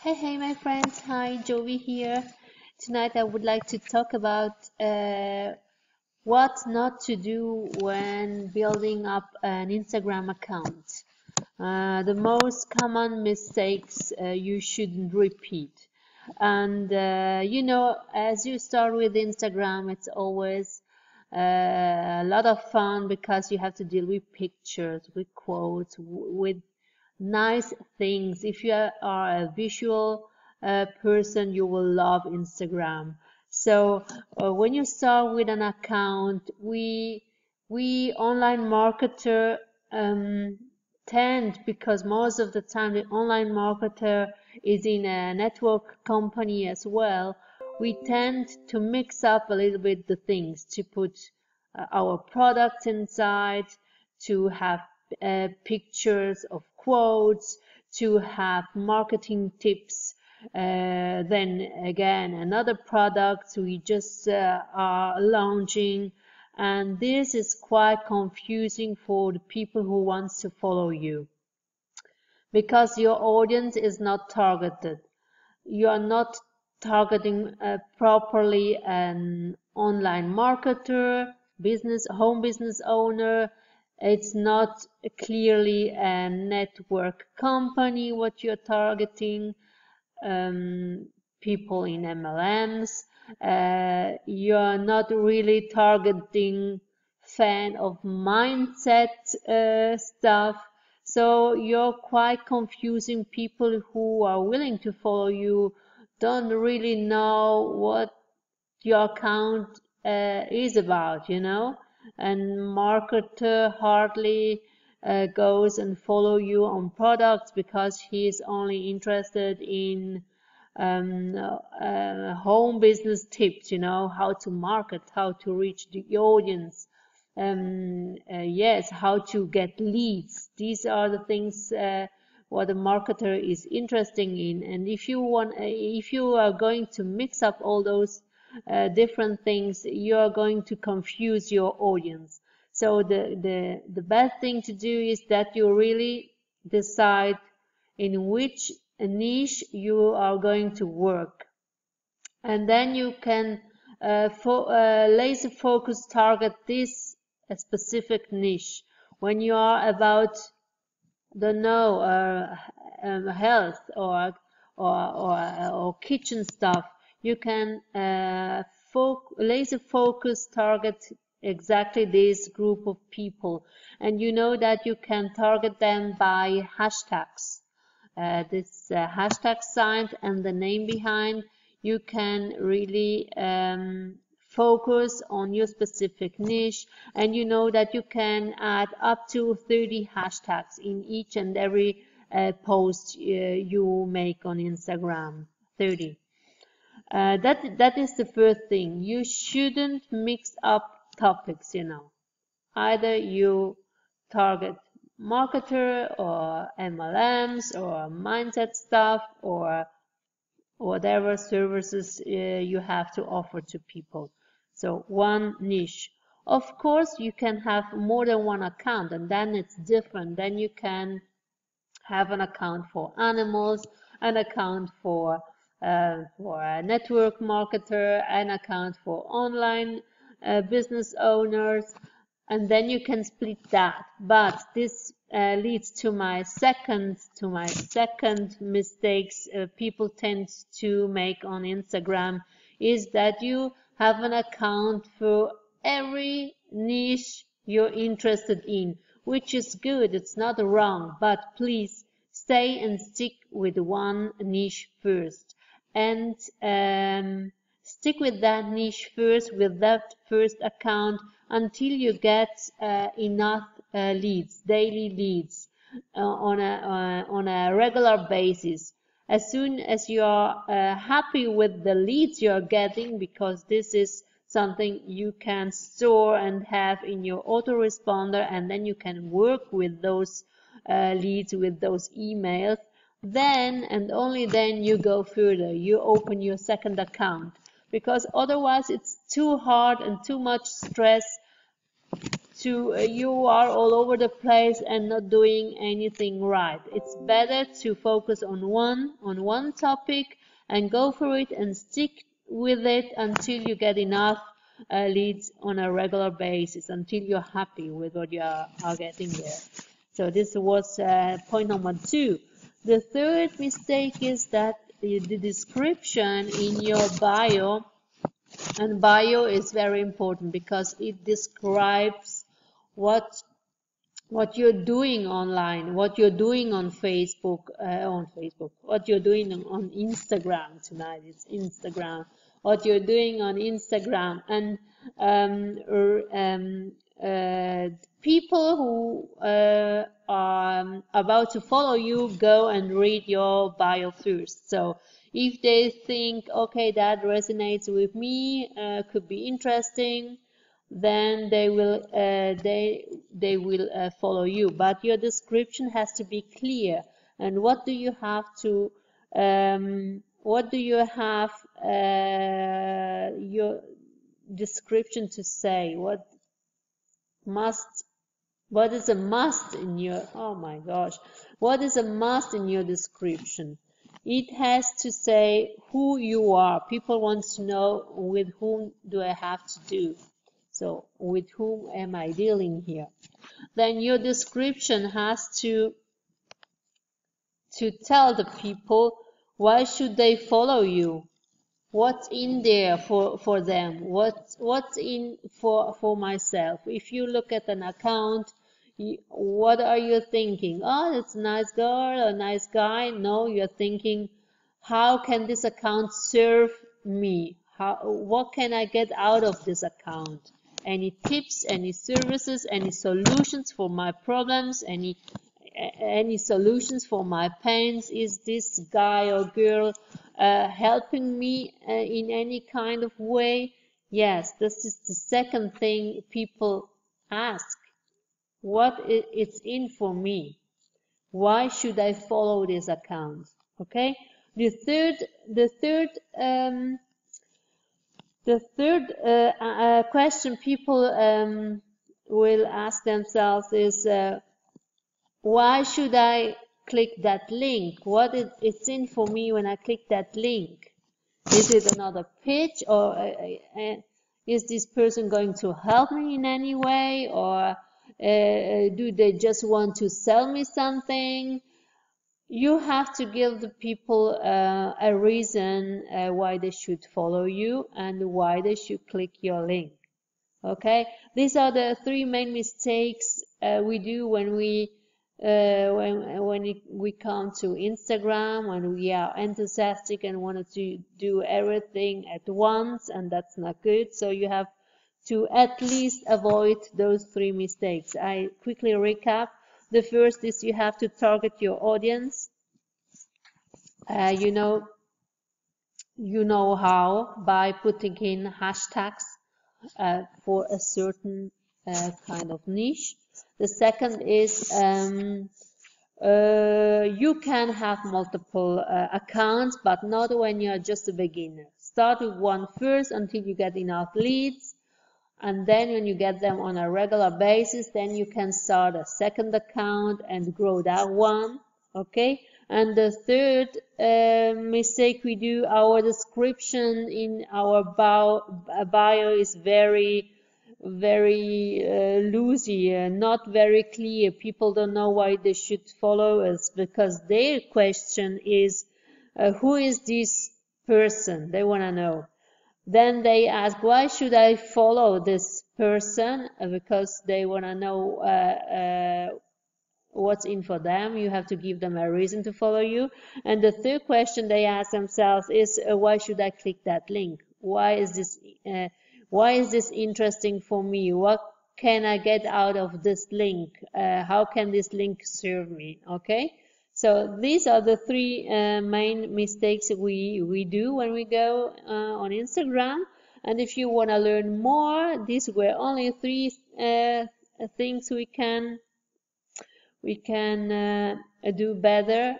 Hey, my friends. Hi, Joey here. Tonight I would like to talk about what not to do when building up an Instagram account. The most common mistakes you shouldn't repeat. And as you start with Instagram, it's always a lot of fun because you have to deal with pictures, with quotes, with nice things. If you are a visual person, you will love Instagram. So when you start with an account, we online marketer tend, because most of the time the online marketer is in a network company as well, we tend to mix up a little bit the things, to put our products inside, to have pictures of quotes, to have marketing tips, then again another product we just are launching, and this is quite confusing for the people who wants to follow you, because your audience is not targeted. You are not targeting properly an online marketer, home business owner. It's not clearly a network company what you're targeting. People in MLMs. You're not really targeting fan of mindset stuff. So you're quite confusing. People who are willing to follow you don't really know what your account is about, and marketer hardly goes and follow you on products because he is only interested in home business tips, how to market, how to reach the audience, yes, how to get leads. These are the things what a marketer is interested in. And if you are going to mix up all those different things, you are going to confuse your audience. So the best thing to do is that you really decide in which niche you are going to work, and then you can laser focus target this specific niche. When you are about, don't know, health or kitchen stuff, you can laser focus target exactly this group of people, and you know that you can target them by hashtags. This hashtag sign and the name behind, you can really focus on your specific niche, and you know that you can add up to 30 hashtags in each and every post you make on Instagram. 30. That is the first thing. You shouldn't mix up topics, Either you target marketer or MLMs or mindset stuff or whatever services you have to offer to people. So one niche. Of course, you can have more than one account, and then it's different. Then you can have an account for animals, an account for a network marketer, an account for online business owners, and then you can split that. But this leads to my second mistakes people tend to make on Instagram, is that you have an account for every niche you're interested in, which is good, it's not wrong, but please stay and stick with one niche first, and stick with that niche first, with that first account, until you get enough leads, daily leads, on a regular basis. As soon as you are happy with the leads you are getting, because this is something you can store and have in your autoresponder, and then you can work with those leads, with those emails, then and only then you go further. You open your second account, because otherwise it's too hard and too much stress you are all over the place and not doing anything right. It's better to focus on one topic and go for it and stick with it until you get enough leads on a regular basis, until you're happy with what you are getting there. So this was point number 2. The third mistake is that the description in your bio, and bio is very important because it describes what you're doing online, what you're doing on Facebook, what you're doing on Instagram. Tonight it's Instagram, what you're doing on Instagram, and people who are about to follow you go and read your bio first. So if they think, okay, that resonates with me, could be interesting, then they will follow you. But your description has to be clear. And what do you have to your description to say? What is a must in your, oh my gosh, what is a must in your description? It has to say who you are. People want to know, with whom do I have to do? So with whom am I dealing here? Then your description has to tell the people why should they follow you? What's in there for them? What's in for myself? If you look at an account, what are you thinking? Oh, it's a nice girl, a nice guy. No, you're thinking, how can this account serve me? What can I get out of this account? Any tips, any services, any solutions for my problems, any solutions for my pains? Is this guy or girl helping me in any kind of way? Yes, this is the second thing people ask. What it's in for me? Why should I follow this account? Okay. The third question people will ask themselves is, why should I click that link? What it's in for me when I click that link? Is it another pitch, or is this person going to help me in any way, or do they just want to sell me something? You have to give the people a reason why they should follow you and why they should click your link. Okay, these are the 3 main mistakes we do when we come to Instagram, when we are enthusiastic and want to do everything at once, and that's not good. So you have to at least avoid those 3 mistakes. I quickly recap. The first is you have to target your audience. You know how, by putting in hashtags for a certain kind of niche. The second is you can have multiple accounts, but not when you're just a beginner. Start with one first until you get enough leads, and then when you get them on a regular basis, then you can start a second account and grow that one. Okay. And the third mistake we do, our description in our bio is very loosey, not very clear. People don't know why they should follow us, because their question is, who is this person? They want to know. Then they ask, why should I follow this person? Because they want to know what's in for them. You have to give them a reason to follow you. And the third question they ask themselves is, why should I click that link? Why is this interesting for me? What can I get out of this link? How can this link serve me? Okay, so these are the 3 main mistakes we do when we go on Instagram. And if you want to learn more, these were only 3 things we can do better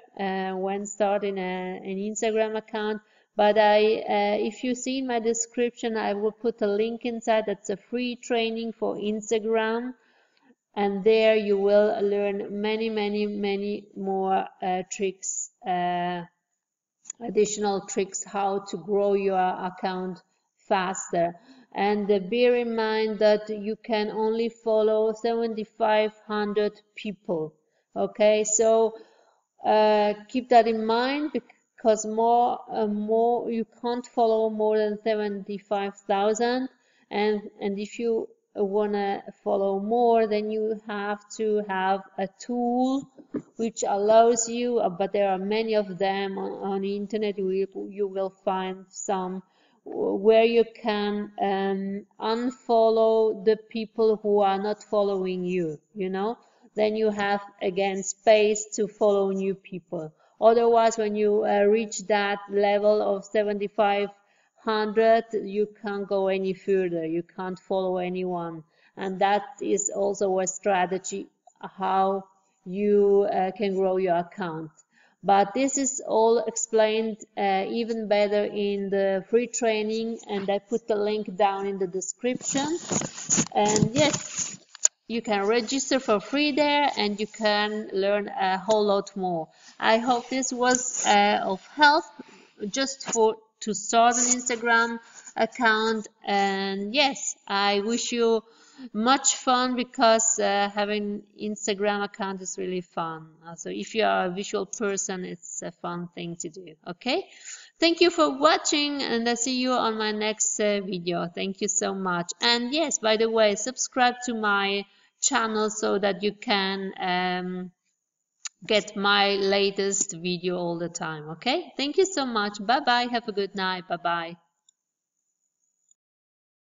when starting an Instagram account. But if you see in my description, I will put a link inside. That's a free training for Instagram. and there you will learn many more tricks, additional tricks how to grow your account faster. And bear in mind that you can only follow 7,500 people. Okay, so keep that in mind, because more you can't follow more than 75,000, and if you want to follow more, then you have to have a tool which allows you, but there are many of them on the internet. You will find some where you can unfollow the people who are not following you, then you have again space to follow new people. Otherwise, when you reach that level of 7,500, you can't go any further, you can't follow anyone, and that is also a strategy how you can grow your account. But this is all explained even better in the free training, and I put the link down in the description. And yes, you can register for free there, and you can learn a whole lot more. I hope this was of help just to start an Instagram account. And yes, I wish you much fun, because having Instagram account is really fun. So if you are a visual person, it's a fun thing to do. Okay, thank you for watching, and I see you on my next video. Thank you so much. And yes, by the way, subscribe to my channel so that you can get my latest video all the time. Okay, thank you so much. Bye bye, have a good night. Bye bye.